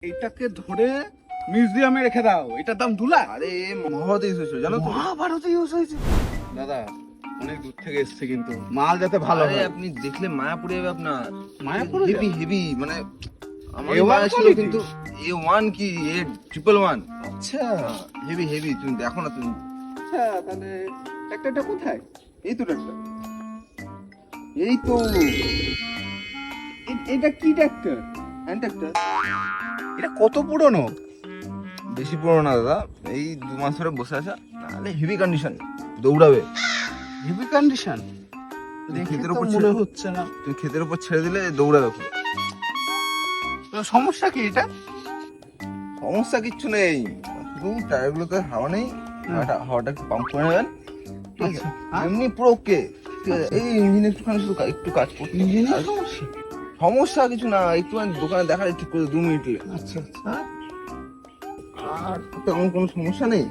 এটাকে ধরে মিউজিয়ামে রেখে দাও, এটার দাম 2 লাখ। আরে মহাভারতে ইউজ হয়েছিল জানো তো? মহাভারতে ইউজ হয়েছে দাদা, অনেক দূর থেকে এসছে, কিন্তু মাল যাতে ভালো আরে হয়। আপনি দেখলে মায়া পড়ে যাবে আপনার। মায়া পড়ে হেভি যাবে? হেভি মানে আমার A1 মায়া ছিল quality? কিন্তু A1 কি A111 আচ্ছা হেভি হেভি। তুমি দেখো না তুমি। আচ্ছা, তাহলে ট্রাক্টরটা কোথায়? এই তো ট্রাক্টর। এই তো এটা কি ট্রাক্টর? Hand tractor. এটা কত পুরনো? বেশি পুরো না দাদা, এই 2 মাস ধরে বসে আছে। নাহলে হেভি কন্ডিশন, দৌড়াবে। হেভি কন্ডিশন দেখে ক্ষেতের তো উপর মনে হচ্ছে না। তুমি ক্ষেতের উপর ছেড়ে দিলে দৌড়াবে খুব। তো সমস্যা কি এটা? সমস্যা কিচ্ছু নেই, শুধু টায়ারগুলোতে হাওয়া নেই। হাওয়াটা একটু পাম্প করে নেবেন, ঠিক আছে? আচ্ছা, আর? এমনি পুরো ওকে, ঠিক আছে? এই ইঞ্জিন একটুখানি শুধু একটু কাজ করতে। ইঞ্জিনের সমস্যা? সমস্যা কিছু না, একটুখানি দোকানে দেখালে ঠিক করে 2 মিনিট লেগে। আচ্ছা আচ্ছা। আর তেমন কোনো সমস্যা নেই,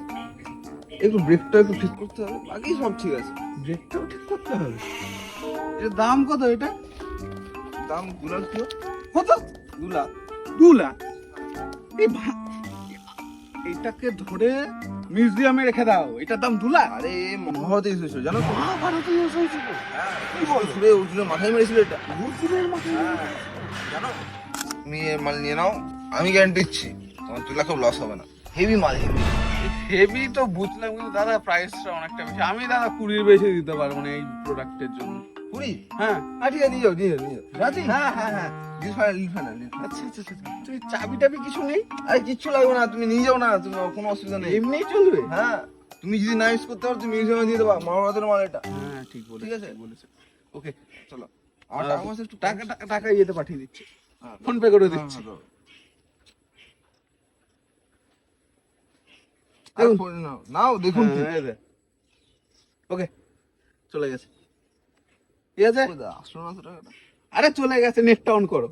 একটু ব্রেকটা একটু ঠিক করতে হবে, বাকি সব ঠিক আছে। ব্রেকটাও ঠিক করতে হবে। এর দাম কত এটা? দাম 2 লাখ ছিল। কত? 2 লাখ। 2 লাখ? এটাকে ধরে মিউজিয়ামে রেখে দাও, এটার দাম 2 লাখ? আরে মহাভারতে ইউজ হয়েছিল জানো তো? মহাভারতে ইউজ হয়েছিল? হ্যাঁ, সুরে অর্জুনের মাথায় মেরেছিল এটা। অর্জুনের মাথায়? হ্যাঁ, জানো? তুমি এর মাল নিয়ে নাও, আমি গ্যারান্টি দিচ্ছি তোমার 2 লাখেও লস হবে না। হেভি মাল, হেভি। হেভি তো বুঝলাম, কিন্তু দাদা প্রাইসটা অনেকটা বেশি। আমি দাদা 20 বেশি দিতে পারবো না এই প্রোডাক্টের জন্য। 20? হ্যাঁ। ঠিক আছে, নিয়ে যাও নিয়ে যাও নিয়ে যাও। রাজি? হ্যাঁ হ্যাঁ হ্যাঁ, ডিল ফাইনাল ডিল ফাইনাল। আচ্ছা আচ্ছা আচ্ছা। তুই চাবি টাবি কিছু নেই? আরে কিচ্ছু লাগবে না, তুমি নিয়ে যাও না, তুমি কোনো অসুবিধা নেই। এমনিই চলবে? হ্যাঁ, তুমি যদি না ইউজ করতে পারো তুমি মিউজিয়ামে দিয়ে দেবা, মহাভারতের মাল এটা। হ্যাঁ ঠিক বলেছে, ঠিক আছে? বলেছে। ওকে চলো, আর টাকা পয়সা একটু টাকা টাকা ইয়েতে পাঠিয়ে দিচ্ছি, হ্যাঁ, ফোন পে করে হ্যাঁ, দিচ্ছি। হ্যাঁ, দাও। আর ফোন নাও নাও, দেখুন কি। ওকে চলে গেছে, ঠিক আছে? আসলো না তো টাকাটা। আরে চলে গেছে, নেটটা অন করো।